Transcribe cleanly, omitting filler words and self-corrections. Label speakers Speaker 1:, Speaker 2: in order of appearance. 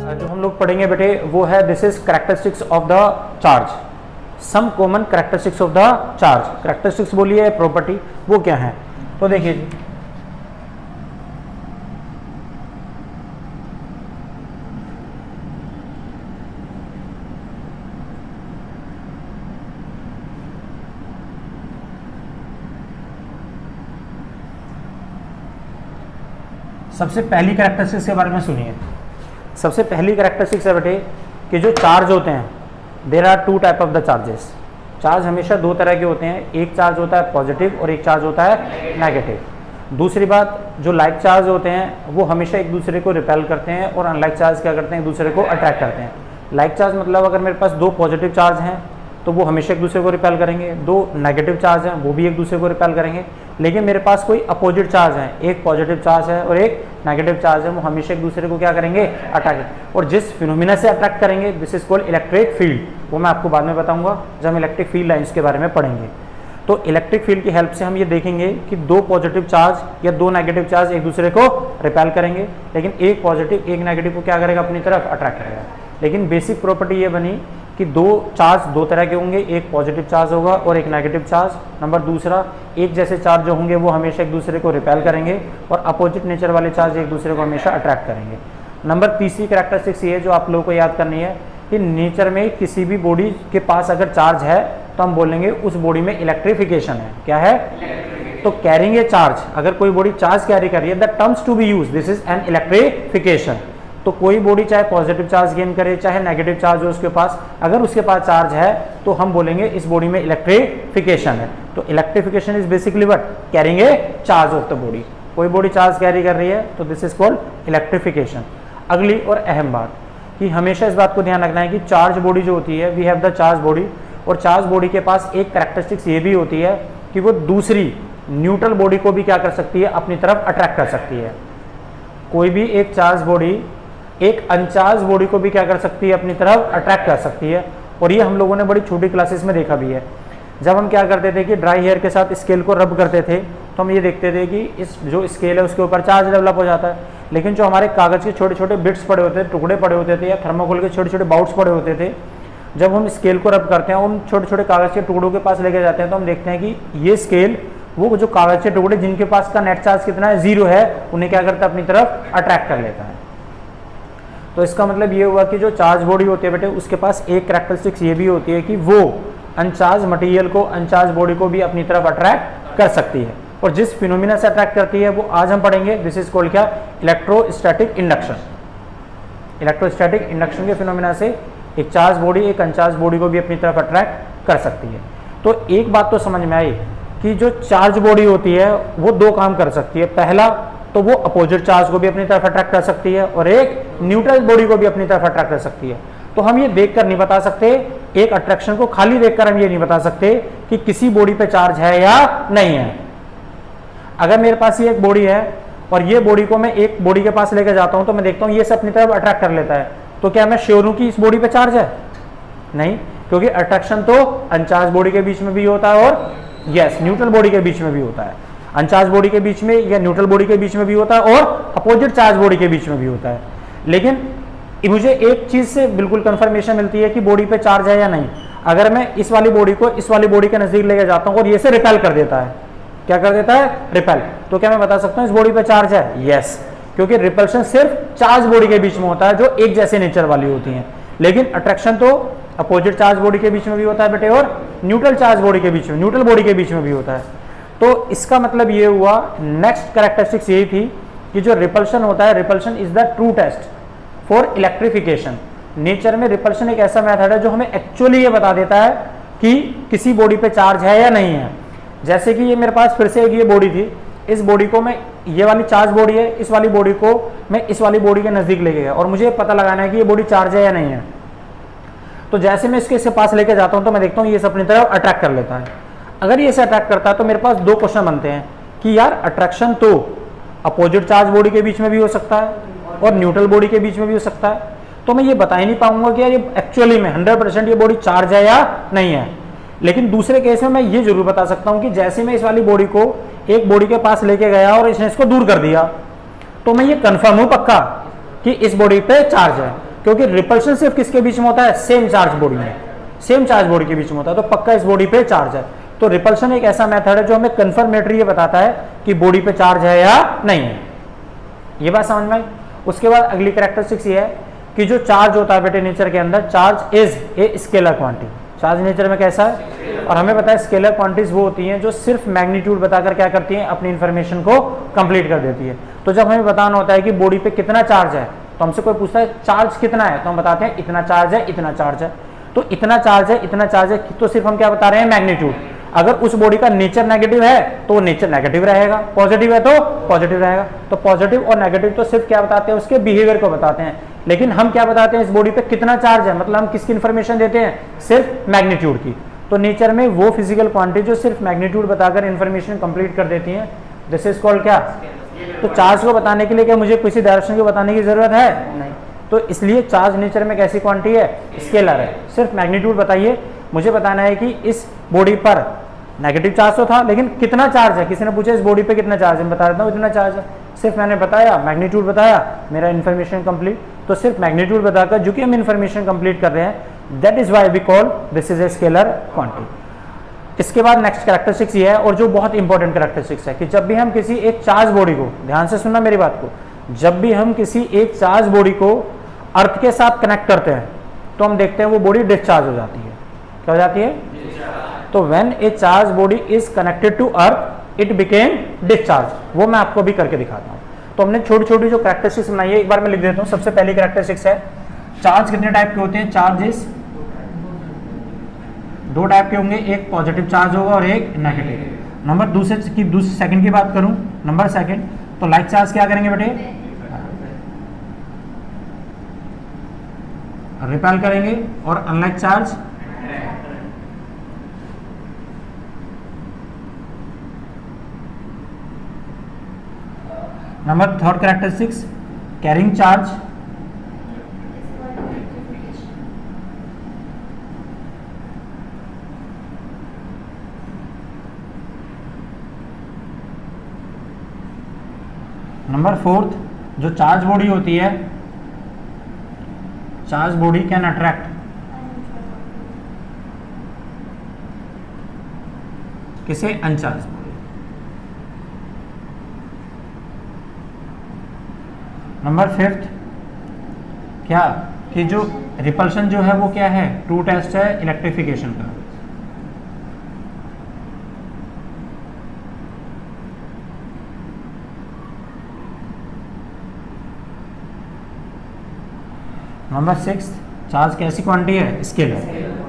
Speaker 1: जो हम लोग पढ़ेंगे बेटे वो है this is characteristics of the charge, some common characteristics of the charge. Characteristics बोलिए प्रॉपर्टी, वो क्या है? तो देखिए सबसे पहली कैरेक्टरिस्टिक्स के बारे में सुनिए। सबसे पहली कैरेक्टरिस्टिक्स है बेटे कि जो चार्ज होते हैं there are two type of the charges. Charge हमेशा दो तरह के होते हैं, एक चार्ज होता है पॉजिटिव और एक चार्ज होता है नेगेटिव। दूसरी बात, जो लाइक चार्ज होते हैं वो हमेशा एक दूसरे को रिपेल करते हैं और अनलाइक चार्ज क्या करते हैं, एक दूसरे को अट्रैक्ट करते हैं। लाइक चार्ज मतलब अगर मेरे पास दो पॉजिटिव चार्ज हैं तो वो हमेशा एक दूसरे को रिपेल करेंगे, दो नेगेटिव चार्ज हैं वो भी एक दूसरे को रिपेल करेंगे। लेकिन मेरे पास कोई अपोजिट चार्ज है, एक पॉजिटिव चार्ज है और एक नेगेटिव चार्ज है, वो हमेशा एक दूसरे को क्या करेंगे, अट्रैक्ट। और जिस फिनोमिना से अट्रैक्ट करेंगे this is called electric field, वो मैं आपको बाद में बताऊंगा जब हम इलेक्ट्रिक फील्ड लाइन्स के बारे में पढ़ेंगे। तो इलेक्ट्रिक फील्ड की हेल्प से हम ये देखेंगे कि दो पॉजिटिव चार्ज या दो नेगेटिव चार्ज एक दूसरे को रिपेल करेंगे, लेकिन एक पॉजिटिव एक नेगेटिव को क्या करेगा, अपनी तरफ अट्रैक्ट करेगा। लेकिन बेसिक प्रॉपर्टी ये बनी कि दो चार्ज दो तरह के होंगे, एक पॉजिटिव चार्ज होगा और एक नेगेटिव चार्ज। नंबर दूसरा, एक जैसे चार्ज जो होंगे वो हमेशा एक दूसरे को रिपेल करेंगे और अपोजिट नेचर वाले चार्ज एक दूसरे को हमेशा अट्रैक्ट करेंगे। नंबर तीसरी कैरेक्टरिस्टिक्स ये जो आप लोगों को याद करनी है कि नेचर में किसी भी बॉडी के पास अगर चार्ज है तो हम बोलेंगे उस बॉडी में इलेक्ट्रिफिकेशन है। क्या है? तो कैरिंग ए चार्ज, अगर कोई बॉडी चार्ज कैरी कर रही है the terms to be use this is an electrification. तो कोई बॉडी चाहे पॉजिटिव चार्ज गेन करे चाहे नेगेटिव चार्ज हो उसके पास, अगर उसके पास चार्ज है तो हम बोलेंगे इस बॉडी में इलेक्ट्रिफिकेशन है। तो electrification is basically what, carrying a charge of the body. कोई बॉडी चार्ज कैरी कर रही है तो दिस इज कॉल्ड इलेक्ट्रिफिकेशन। अगली और अहम बात कि हमेशा इस बात को ध्यान रखना है कि चार्ज बॉडी जो होती है we have the charge body, और चार्ज बॉडी के पास एक कैरेक्टरिस्टिक्स ये भी होती है कि वो दूसरी न्यूट्रल बॉडी को भी क्या कर सकती है, अपनी तरफ अट्रैक्ट कर सकती है। कोई भी एक चार्ज बॉडी एक अनचार्ज बॉडी को भी क्या कर सकती है, अपनी तरफ अट्रैक्ट कर सकती है। और ये हम लोगों ने बड़ी छोटी क्लासेस में देखा भी है। जब हम क्या करते थे कि ड्राई हेयर के साथ स्केल को रब करते थे तो हम ये देखते थे कि इस जो स्केल है उसके ऊपर चार्ज डेवलप हो जाता है। लेकिन जो हमारे कागज के छोटे छोटे बिट्स पड़े होते थे, टुकड़े पड़े होते थे, या थर्मोकोल के छोटे छोटे बाउट्स पड़े होते थे, जब हम स्केल को रब करते हैं उन छोटे छोटे कागज के टुकड़ों के पास लेके जाते हैं तो हम देखते हैं कि ये स्केल वो जो कागज के टुकड़े जिनके पास का नेट चार्ज कितना है, 0 है, उन्हें क्या करता है, अपनी तरफ अट्रैक्ट कर लेता है। तो इसका मतलब ये हुआ कि जो चार्ज बॉडी होती है बेटे उसके पास एक कैरेक्टरिस्टिक्स ये भी होती है कि वो अनचार्ज मटेरियल को अनचार्ज बॉडी को भी अपनी तरफ अट्रैक्ट कर सकती है। और जिस फिनोमिना से अट्रैक्ट करती है वो आज हम पढ़ेंगे, दिस इज कॉल्ड क्या, इलेक्ट्रोस्टैटिक इंडक्शन। इलेक्ट्रोस्टैटिक इंडक्शन के फिनोमिना से एक चार्ज बॉडी एक अनचार्ज बॉडी को भी अपनी तरफ अट्रैक्ट कर सकती है। तो एक बात तो समझ में आई कि जो चार्ज बॉडी होती है वो दो काम कर सकती है। पहला तो वो अपोजिट चार्ज को भी अपनी तरफ अट्रैक्ट कर सकती है और एक न्यूट्रल बॉडी को भी अपनी तरफ अट्रैक्ट कर सकती है। तो हम ये देखकर नहीं बता सकते, एक अट्रैक्शन को खाली देखकर हम ये नहीं बता सकते कि किसी बॉडी पे चार्ज है या नहीं है। अगर मेरे पास ये एक बॉडी है और ये बॉडी को मैं एक बॉडी के पास लेकर जाता हूं तो मैं देखता हूं ये से अपनी तरफ अट्रैक्ट कर लेता है, तो क्या मैं श्योर हूं कि इस बॉडी पे चार्ज है? नहीं, क्योंकि अट्रैक्शन तो अनचार्ज बॉडी के बीच में भी होता है और यस न्यूट्रल बॉडी के बीच में भी होता है। अनचार्ज बॉडी के बीच में या न्यूट्रल बॉडी के बीच में भी होता है और अपोजिट चार्ज बॉडी के बीच में भी होता है। लेकिन मुझे एक चीज से बिल्कुल कंफर्मेशन मिलती है कि बॉडी पे चार्ज है या नहीं, अगर मैं इस वाली बॉडी को इस वाली बॉडी के नजदीक लेके जाता हूं और ये से रिपेल कर देता है, क्या कर देता है, रिपेल, तो क्या मैं बता सकता हूं इस बॉडी पे चार्ज है? यस, क्योंकि रिपल्शन सिर्फ चार्ज बॉडी के बीच में होता है जो एक जैसे नेचर वाली होती है। लेकिन अट्रैक्शन तो अपोजिट चार्ज बॉडी के बीच में भी होता है बेटे और न्यूट्रल चार्ज बॉडी के बीच में, न्यूट्रल बॉडी के बीच में भी होता है। तो इसका मतलब ये हुआ, नेक्स्ट कैरेक्टरिस्टिक्स यही थी कि जो रिपल्शन होता है, repulsion is the true test for electrification. Nature में रिपल्शन एक ऐसा मेथड है जो हमें एक्चुअली ये बता देता है कि किसी बॉडी पे चार्ज है या नहीं है। जैसे कि ये मेरे पास फिर से एक ये बॉडी थी, इस बॉडी को मैं, ये वाली चार्ज बॉडी है, इस वाली बॉडी को मैं इस वाली बॉडी के नजदीक लेके गया और मुझे पता लगाना है कि ये बॉडी चार्ज है या नहीं है। तो जैसे मैं इसके पास लेके जाता हूं तो मैं देखता हूं ये अपनी तरफ अट्रैक्ट कर लेता है। अगर ये से अट्रैक्ट करता है तो मेरे पास दो क्वेश्चन बनते हैं कि यार अट्रैक्शन तो अपोजिट चार्ज बॉडी के बीच में भी हो सकता है और न्यूट्रल बॉडी के बीच में भी हो सकता है, तो मैं ये बता ही नहीं पाऊंगा कि यार ये एक्चुअली में 100% ये बॉडी चार्ज है या नहीं है। लेकिन दूसरे केस में मैं ये जरूर बता सकता हूं कि जैसे मैं इस वाली बॉडी को एक बॉडी के पास लेके गया और इसने इसको दूर कर दिया, तो मैं ये कंफर्म हूं पक्का कि इस बॉडी पे चार्ज है। क्योंकि रिपल्शन सिर्फ किसके बीच में होता है, सेम चार्ज बॉडी में, सेम चार्ज बॉडी के बीच में होता है, तो पक्का इस बॉडी पे चार्ज है। तो रिपल्शन एक ऐसा मेथड है जो हमें कंफर्मेटरी ये बताता है कि बॉडी पे चार्ज है या नहीं है। ये बात समझ में आई। उसके बाद अगली कैरेक्टरिस्टिक्स ये है कि जो चार्ज होता है बेटे नेचर के अंदर, charge is a scalar quantity. Charge nature में कैसा है, और हमें पता है स्केलर क्वांटिटीज वो होती हैं जो सिर्फ मैग्नीट्यूड बताकर क्या करती हैं, अपनी इंफॉर्मेशन को कंप्लीट कर देती है। तो जब हमें बताना होता है कि बॉडी पे कितना चार्ज है, तो हमसे कोई पूछता है चार्ज कितना है, तो हम बताते हैं इतना चार्ज है, इतना चार्ज है। तो इतना चार्ज है, इतना चार्ज है, तो सिर्फ हम क्या बता रहे हैं, मैग्नीट्यूड। अगर उस बॉडी का नेचर नेगेटिव है तो वो नेचर नेगेटिव रहेगा, पॉजिटिव है तो पॉजिटिव रहेगा। तो पॉजिटिव और नेगेटिव तो सिर्फ क्या बताते हैं, उसके बिहेवियर को बताते हैं। लेकिन हम क्या बताते हैं, इस बॉडी पे कितना चार्ज है, मतलब हम किसकी इंफॉर्मेशन देते हैं, सिर्फ मैग्नीट्यूड की। तो नेचर में वो फिजिकल क्वांटिटी जो सिर्फ मैग्नीट्यूड बताकर इंफॉर्मेशन कंप्लीट कर देती है, दिस इज कॉल्ड क्या। तो चार्ज को बताने के लिए क्या मुझे किसी डायरेक्शन को बताने की जरूरत है, नहीं। तो इसलिए चार्ज नेचर में कैसी क्वांटिटी है, स्केलर है। सिर्फ मैग्नीट्यूड बताइए, मुझे बताना है कि इस बॉडी पर नेगेटिव चार्ज तो था, लेकिन कितना चार्ज है। किसी ने पूछा इस बॉडी पे कितना चार्ज है, बता देता हूँ इतना चार्ज है। सिर्फ मैंने बताया, मैग्नीट्यूड बताया, मेरा इन्फॉर्मेशन कंप्लीट। तो सिर्फ मैग्नीट्यूड बताकर जो कि हम इन्फॉर्मेशन कंप्लीट कर रहे हैं, that is why we call this is a scalar quantity. इसके बाद नेक्स्ट कैरेक्टरिस्टिक्स ये है, और जो बहुत इंपॉर्टेंट कैरेक्टरिस्टिक्स है, कि जब भी हम किसी एक चार्ज बॉडी को, ध्यान से सुनना मेरी बात को, जब भी हम किसी एक चार्ज बॉडी को अर्थ के साथ कनेक्ट करते हैं, तो हम देखते हैं वो बॉडी डिस्चार्ज हो जाती है। क्या हो जाती है, तो when a charge body is connected to earth it became discharge. वो मैं आपको भी करके दिखाता हूँ। तो हमने छोटी छोटी जो कैरेक्टरिस्टिक्स बनाई है, एक बार मैं लिख देता हूँ। सबसे पहली कैरेक्टरिस्टिक्स है, चार्ज कितने टाइप के होते हैं, चार्जेस दो टाइप के होंगे, एक पॉजिटिव चार्ज होगा और एक नेगेटिव। नंबर दूसरे सेकंड की बात करूं, नंबर सेकंड, तो लाइक चार्ज क्या करेंगे बेटे, रिपेल करेंगे, और unlike charge number third characteristics, carrying charge, number fourth, जो चार्ज बॉडी होती है, चार्ज बॉडी कैन अट्रैक्ट किसे, अनचार्ज बॉडी। नंबर फिफ्थ क्या, कि जो रिपल्शन जो है वो क्या है, ट्रू टेस्ट है इलेक्ट्रिफिकेशन का। नंबर सिक्स, चार्ज कैसी क्वांटिटी है, स्केलर।